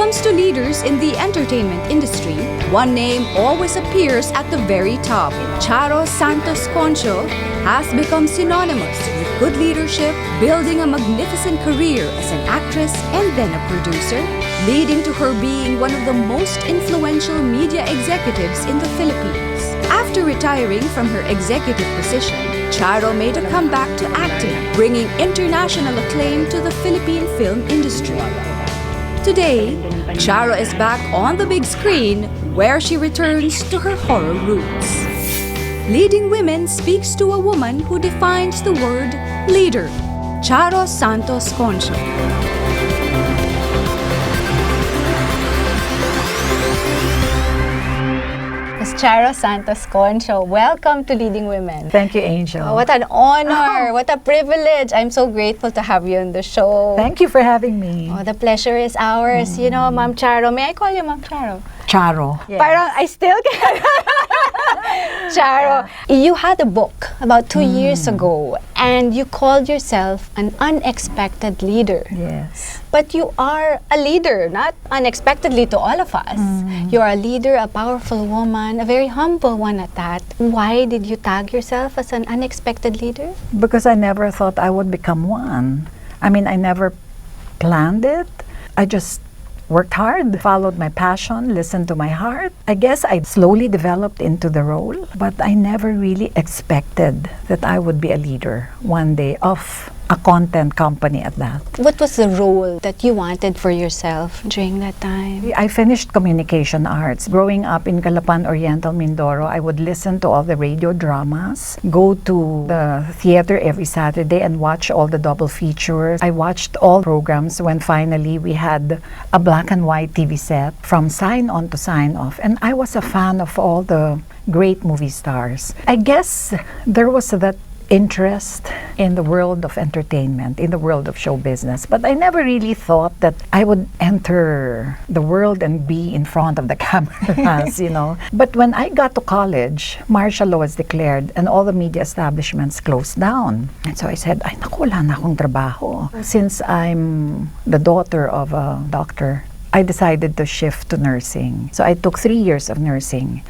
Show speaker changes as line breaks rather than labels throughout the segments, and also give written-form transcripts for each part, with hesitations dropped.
comes to leaders in the entertainment industry, one name always appears at the very top. Charo Santos-Concio has become synonymous with good leadership, building a magnificent career as an actress and then a producer, leading to her being one of the most influential media executives in the Philippines. After retiring from her executive position, Charo made a comeback to acting, bringing international acclaim to the Philippine film industry. Today, Charo is back on the big screen where she returns to her horror roots. Leading Women speaks to a woman who defines the word leader, Charo Santos-Concio. Ms. Charo Santos-Concio, welcome to Leading Women.
Thank you, Angel.
Oh, what an honor, what a privilege. I'm so grateful to have you on the show.
Thank you for having me.
Oh, the pleasure is ours. You know, Ma'am Charo. May I call you Ma'am Charo?
Charo. Yes.
Parang I still can. Charo, you had a book about 2 years ago and you called yourself an unexpected leader.
Yes.
But you are a leader, not unexpectedly to all of us. You are a leader, a powerful woman, a very humble one at that. Why did you tag yourself as an unexpected leader?
Because I never thought I would become one. I mean, I never planned it. I just worked hard, followed my passion, listened to my heart. I guess I slowly developed into the role, but I never really expected that I would be a leader one day of a content company at that.
What was the role that you wanted for yourself during that time?
I finished communication arts. Growing up in Calapan, Oriental, Mindoro, I would listen to all the radio dramas, go to the theater every Saturday and watch all the double features. I watched all programs when finally we had a black and white TV set from sign on to sign off. And I was a fan of all the great movie stars. I guess there was that interest in the world of entertainment, in the world of show business. But I never really thought that I would enter the world and be in front of the cameras, you know. But when I got to college, martial law was declared and all the media establishments closed down. And so I said, ay naku, wala na akong trabaho. Since I'm the daughter of a doctor, I decided to shift to nursing. So I took 3 years of nursing.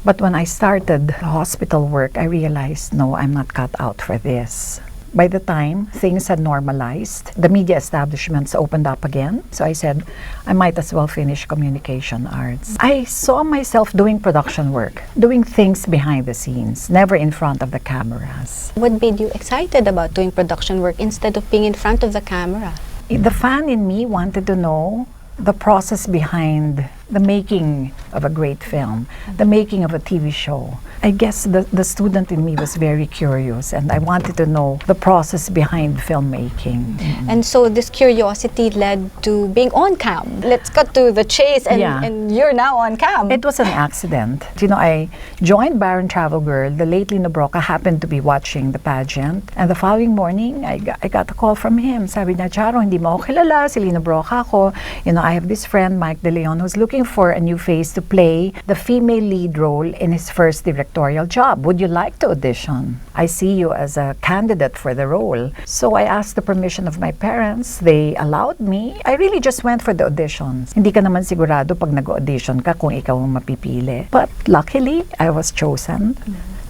But when I started hospital work, I realized, no, I'm not cut out for this. By the time things had normalized, the media establishments opened up again. So I said, I might as well finish communication arts. I saw myself doing production work, doing things behind the scenes, never in front of the cameras.
What made you excited about doing production work instead of being in front of the camera?
The fan in me wanted to know the process behind the making of a great film, the making of a TV show. I guess the student in me was very curious and I wanted to know the process behind filmmaking.
And so this curiosity led to being on cam. Let's cut to the chase and you're now on cam.
It was an accident. You know, I joined Baron Travel Girl. The late Lino Broca happened to be watching the pageant. And the following morning, I got a call from him. Sabi niya, Charo, hindi mo ako kilala, si Lino Broca ako. You know, I have this friend, Mike De Leon, who's looking for a new face to play the female lead role in his first directorial job. Would you like to audition? I see you as a candidate for the role. So I asked the permission of my parents. They allowed me. I really just went for the auditions. Hindi ka naman sigurado pag nag-audition ka kung ikaw ang mapipili. But luckily, I was chosen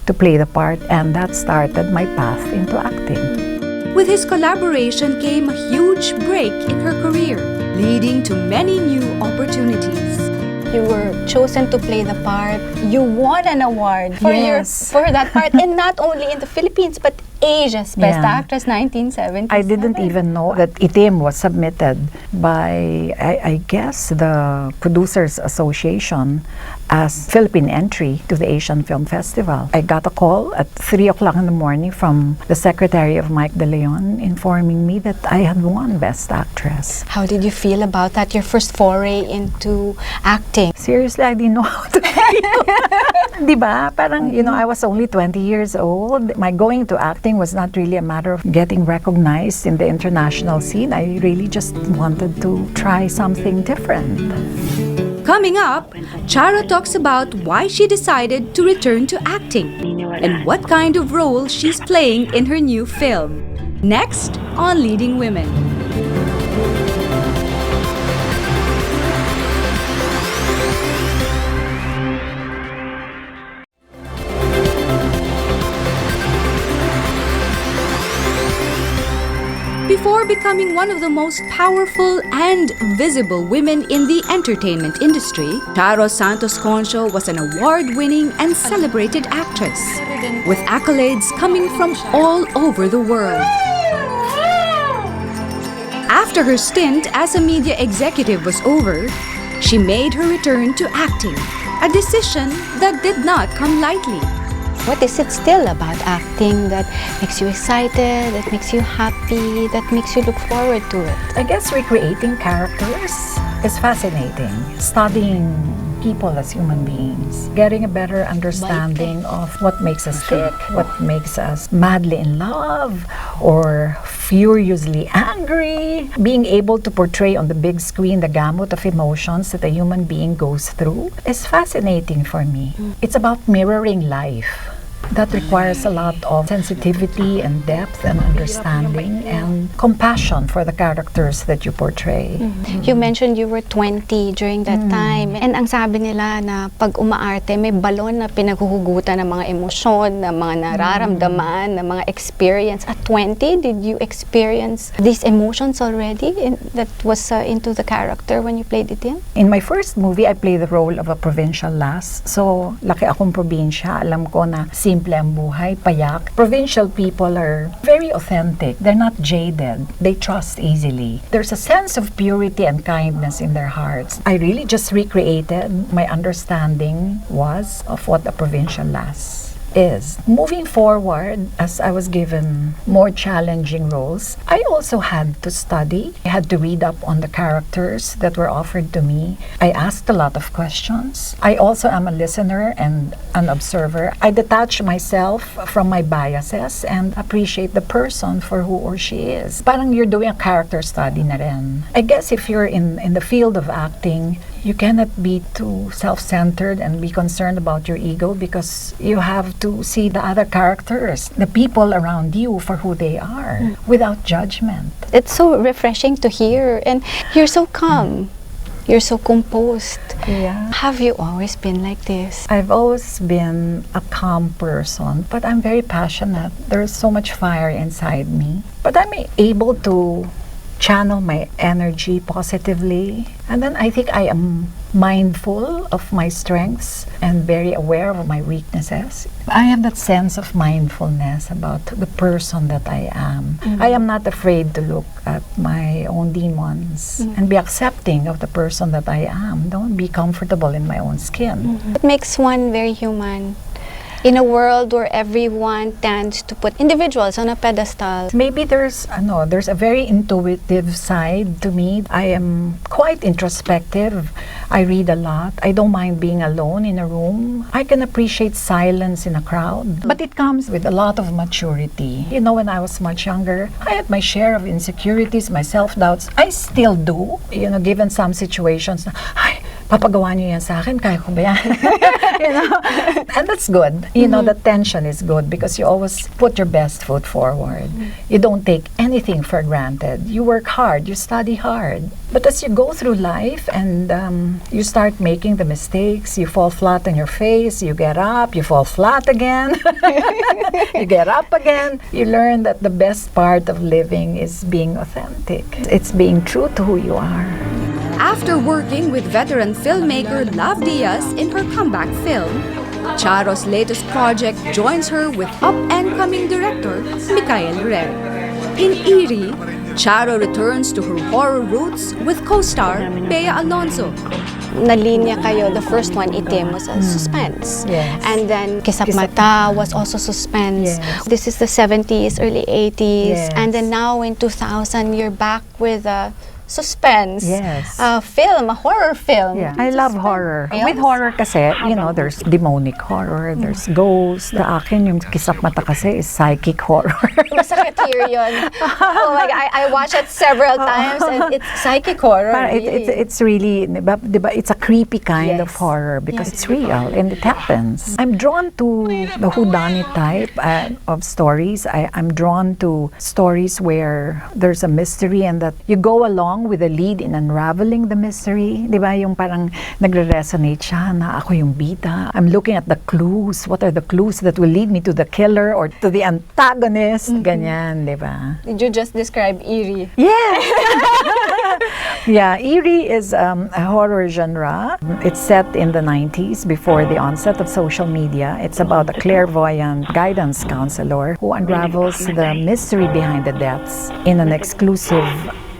to play the part and that started my path into acting.
With his collaboration came a huge break in her career, leading to many new opportunities. You were chosen to play the part. You won an award for that part, and not only in the Philippines but Asia's Best Actress 1977.
I didn't even know that itim was submitted by, I guess, the Producers Association as Philippine entry to the Asian Film Festival. I got a call at 3 o'clock in the morning from the secretary of Mike De Leon informing me that I had won Best Actress.
How did you feel about that, your first foray into acting?
Seriously, I didn't know how to feel. Diba? Parang, you know, I was only 20 years old. My going to acting was not really a matter of getting recognized in the international scene. I really just wanted to try something different.
Coming up, Charo talks about why she decided to return to acting and what kind of role she's playing in her new film. Next on Leading Women. becoming one of the most powerful and visible women in the entertainment industry, Charo Santos-Concio was an award-winning and celebrated actress, with accolades coming from all over the world. After her stint as a media executive was over, she made her return to acting, a decision that did not come lightly.
What is it still about acting that makes you excited, that makes you happy, that makes you look forward to it?
I guess recreating characters is fascinating. Studying people as human beings, getting a better understanding of what makes us tick, what makes us madly in love or furiously angry. Being able to portray on the big screen the gamut of emotions that a human being goes through is fascinating for me. It's about mirroring life. That requires a lot of sensitivity and depth and understanding and compassion for the characters that you portray.
You mentioned you were 20 during that time. And ang sabi nila na pag umaarte, may balon na pinaghuhugutan ng mga emosyon, ng mga nararamdaman, ng mga experience. At 20, did you experience these emotions already that was into the character when you played it in?
In my first movie, I played the role of a provincial lass. So, laki akong probinsya. Alam ko na simple ang buhay, payak. Provincial people are very authentic. They're not jaded. They trust easily. There's a sense of purity and kindness in their hearts. I really just recreated my understanding was of what a provincial lass is. Moving forward, as I was given more challenging roles, I also had to study. I had to read up on the characters that were offered to me. I asked a lot of questions. I also am a listener and an observer. I detach myself from my biases and appreciate the person for who or she is. Parang you're doing a character study na rin. I guess if you're in the field of acting, you cannot be too self-centered and be concerned about your ego because you have to see the other characters, the people around you for who they are, without judgment.
It's so refreshing to hear. And you're so calm. You're so composed.
Yeah.
Have you always been like this?
I've always been a calm person, but I'm very passionate. There's so much fire inside me. But I'm able to channel my energy positively. And then I think I am mindful of my strengths and very aware of my weaknesses. I have that sense of mindfulness about the person that I am. I am not afraid to look at my own demons and be accepting of the person that I am. Don't be comfortable in my own skin.
It makes one very human. In a world where everyone tends to put individuals on a pedestal.
Maybe there's a very intuitive side to me. I am quite introspective. I read a lot. I don't mind being alone in a room. I can appreciate silence in a crowd. But it comes with a lot of maturity. You know, when I was much younger, I had my share of insecurities, my self-doubts. I still do. You know, given some situations, ay, papagawa niyo yan sa akin, kaya ko ba yan? You know? And that's good. You know, the tension is good because you always put your best foot forward. You don't take anything for granted. You work hard, you study hard. But as you go through life and you start making the mistakes, you fall flat on your face, you get up, you fall flat again, you get up again. You learn that the best part of living is being authentic. It's being true to who you are.
After working with veteran filmmaker Love Diaz in her comeback film, Charo's latest project joins her with up-and-coming director Mikael Rer. In Eerie, Charo returns to her horror roots with co-star Bea Alonzo.
Nalinya kayo, the first one, Itim, was a suspense.
Yes.
And then Kisap Mata was also suspense.
Yes.
This is the 70s, early 80s.
Yes.
And then now in 2000, you're back with a suspense film, a horror film.
Yeah. I love horror.
Films?
With horror kasi, you know, there's demonic horror, there's ghosts. The akin, yung Kisap Mata kasi is psychic horror.
Masakit here yun. Oh my God, I watched it several times and it's psychic horror.
It's really, diba, it's a creepy kind of horror because it's real and it happens. I'm drawn to the whodunit type of stories. I'm drawn to stories where there's a mystery and that you go along along with the lead in unraveling the mystery. Di ba? Yung parang nagre-resonate siya na ako yung bida. I'm looking at the clues. What are the clues that will lead me to the killer or to the antagonist? Ganyan, di ba?
Did you just describe eerie?
Yes! Yeah, eerie is a horror genre. It's set in the 90s before the onset of social media. It's about a clairvoyant guidance counselor who unravels the mystery behind the deaths in an exclusive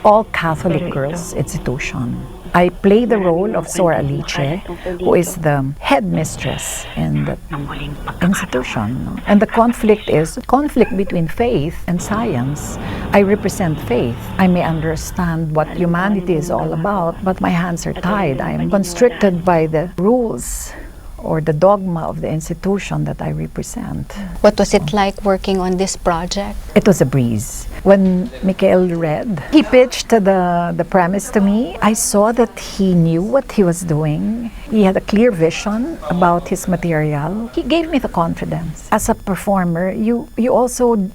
all-Catholic girls institution. I play the role of Sor Alice, who is the headmistress in the institution. And the conflict is conflict between faith and science. I represent faith. I may understand what humanity is all about, but my hands are tied. I am constricted by the rules or the dogma of the institution that I represent.
What was it like working on this project?
It was a breeze. When Mikael read, he pitched the premise to me. I saw that he knew what he was doing. He had a clear vision about his material. He gave me the confidence. As a performer, you also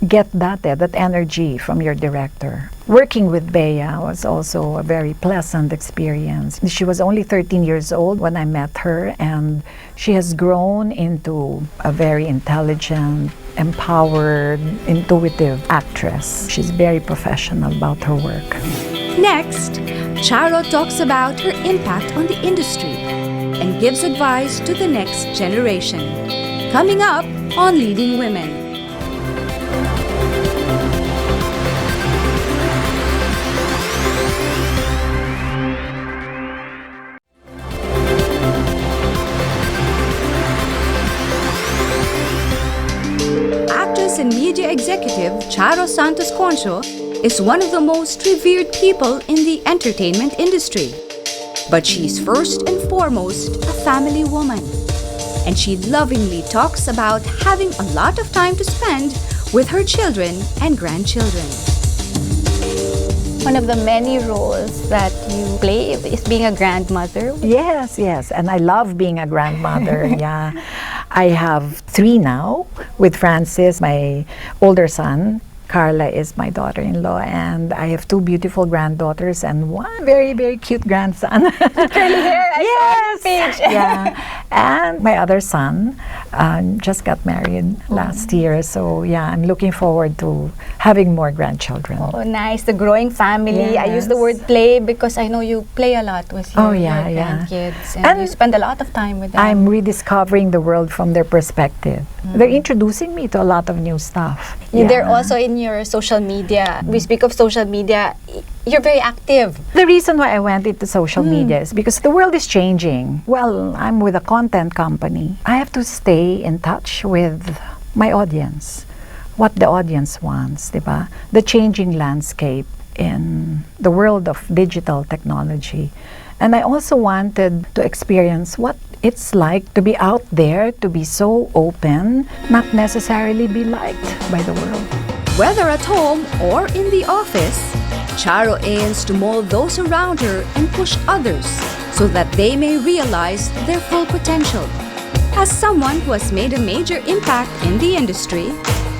get that energy from your director. Working with Bea was also a very pleasant experience. She was only 13 years old when I met her, and she has grown into a very intelligent, empowered, intuitive actress. She's very professional about her work.
Next, Charo talks about her impact on the industry and gives advice to the next generation. Coming up on Leading Women. Actress and media executive Charo Santos-Concio is one of the most revered people in the entertainment industry. But she's first and foremost a family woman. And she lovingly talks about having a lot of time to spend with her children and grandchildren.
One of the many roles that you play is being a grandmother.
Yes, and I love being a grandmother. Yeah, I have 3 now with Francis, my older son. Carla is my daughter-in-law, and I have 2 beautiful granddaughters and 1 very, very cute grandson.
Curly hair, I saw on the page.
Yeah, and my other son just got married last year, so yeah, I'm looking forward to having more grandchildren.
Oh, nice, the growing family. I use the word play because I know you play a lot with your, your grandkids, and you spend a lot of time with them.
I'm rediscovering the world from their perspective. They're introducing me to a lot of new stuff.
They're also in your social media. We speak of social media. You're very active.
The reason why I went into social media is because the world is changing. Well, I'm with a content company. I have to stay in touch with my audience, what the audience wants, diba? The changing landscape in the world of digital technology. And I also wanted to experience what it's like to be out there, to be so open, not necessarily be liked by the world.
Whether at home or in the office, Charo aims to mold those around her and push others so that they may realize their full potential. As someone who has made a major impact in the industry,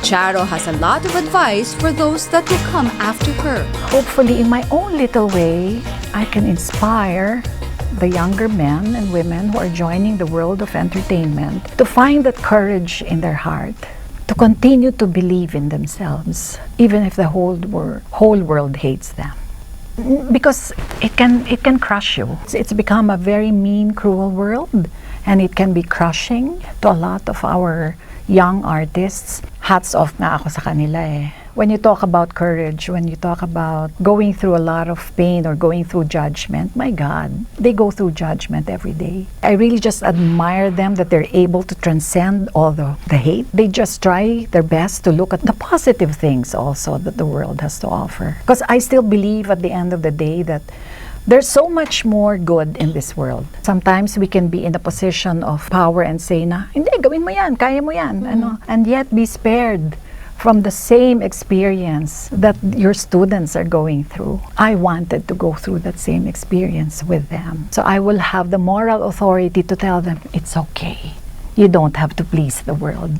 Charo has a lot of advice for those that will come after her.
Hopefully, in my own little way, I can inspire the younger men and women who are joining the world of entertainment to find that courage in their heart, to continue to believe in themselves, even if the whole world hates them. Because it can crush you. It's become a very mean, cruel world, and it can be crushing to a lot of our young artists. Hats off nga ako sa kanila eh. When you talk about courage, when you talk about going through a lot of pain or going through judgment, my God, they go through judgment every day. I really just admire them that they're able to transcend all the hate. They just try their best to look at the positive things also that the world has to offer. Because I still believe at the end of the day that there's so much more good in this world. Sometimes we can be in a position of power and say na, hindi, gawin mo yan, kaya mo yan, ano, and yet be spared from the same experience that your students are going through. I wanted to go through that same experience with them. So I will have the moral authority to tell them, it's okay. You don't have to please the world.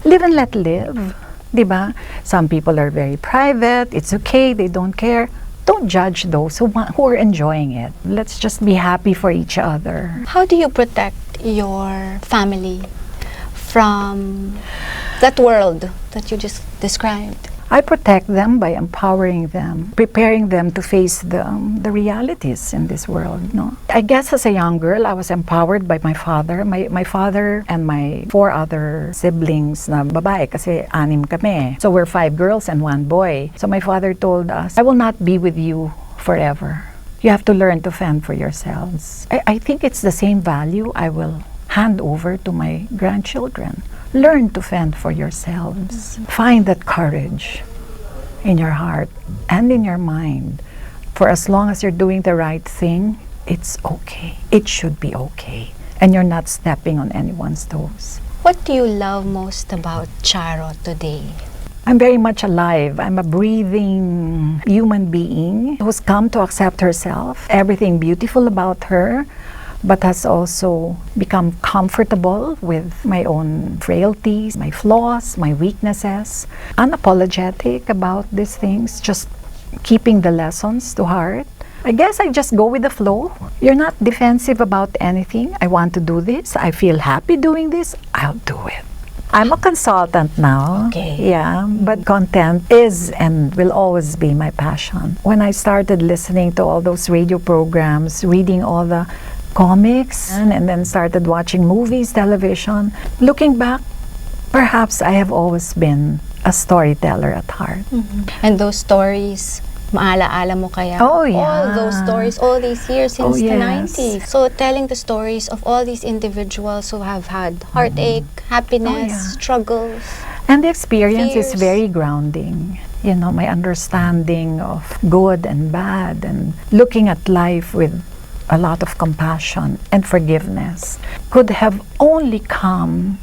Live and let live. Diba? Some people are very private. It's okay. They don't care. don't judge those who are enjoying it. Let's just be happy for each other.
How do you protect your family from that world that you just described?
I protect them by empowering them, preparing them to face the realities in this world. No, I guess as a young girl, I was empowered by my father. My father and my 4 other siblings na babae, kasi 6 kami. So we're 5 girls and 1 boy. So my father told us, I will not be with you forever. You have to learn to fend for yourselves. I think it's the same value I will hand over to my grandchildren. Learn to fend for yourselves. Find that courage in your heart and in your mind. For as long as you're doing the right thing, it's okay. It should be okay. And you're not stepping on anyone's toes.
What do you love most about Charo today?
I'm very much alive. I'm a breathing human being who's come to accept herself, everything beautiful about her, but has also become comfortable with my own frailties, my flaws, my weaknesses, unapologetic about these things, just keeping the lessons to heart. I guess I just go with the flow. You're not defensive about anything. I want to do this. I feel happy doing this. I'll do it. I'm a consultant now.
Okay.
Yeah, but content is and will always be my passion. When I started listening to all those radio programs, reading all the comics, and then started watching movies, television, looking back, perhaps I have always been a storyteller at heart.
And those stories, maala-ala mo kaya?
Oh, yeah.
All those stories, all these years since
Oh,
the
yes.
90s. So telling the stories of all these individuals who have had heartache, happiness,
Oh, yeah.
struggles.
And the experience is
Fears.
very grounding. You know, my understanding of good and bad and looking at life with a lot of compassion and forgiveness could have only come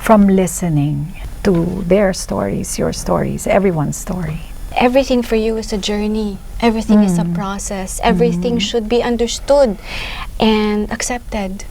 from listening to their stories, your stories, everyone's story.
Everything for you is a journey. Everything is a process. Everything should be understood and accepted.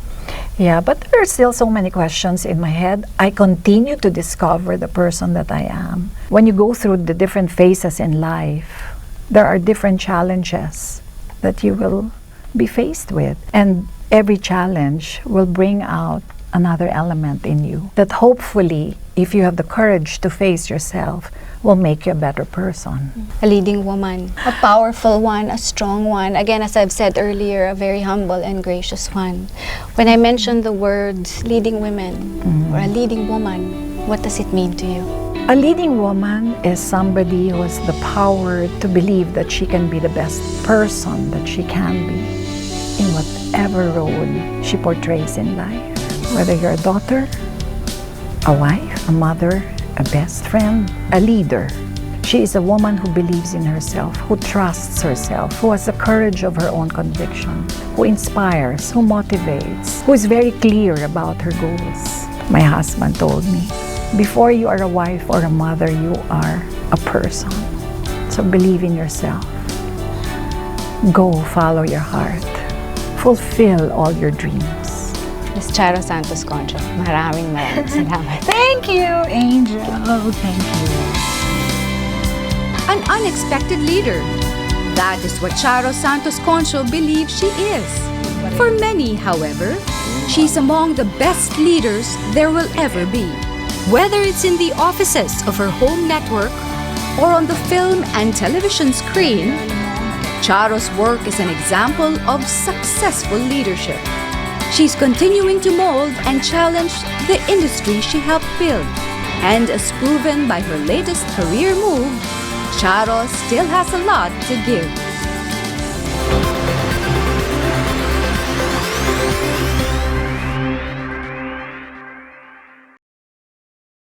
Yeah, but there are still so many questions in my head. I continue to discover the person that I am. When you go through the different phases in life, there are different challenges that you will be faced with. And every challenge will bring out another element in you that hopefully, if you have the courage to face yourself, will make you a better person.
A leading woman, a powerful one, a strong one. Again, as I've said earlier, a very humble and gracious one. When I mentioned the words leading women or a leading woman, what does it mean to you?
A leading woman is somebody who has the power to believe that she can be the best person that she can be in whatever role she portrays in life. Whether you're a daughter, a wife, a mother, a best friend, a leader. She is a woman who believes in herself, who trusts herself, who has the courage of her own conviction, who inspires, who motivates, who is very clear about her goals. My husband told me, before you are a wife or a mother, you are a person. So believe in yourself. Go follow your heart. Fulfill all your dreams.
Ms. Charo Santos-Concio, maraming salamat.
Thank you, Angel. Thank you.
An unexpected leader. That is what Charo Santos-Concio believes she is. For many, however, she's among the best leaders there will ever be. Whether it's in the offices of her home network or on the film and television screen, Charo's work is an example of successful leadership. She's continuing to mold and challenge the industry she helped build. And as proven by her latest career move, Charo still has a lot to give.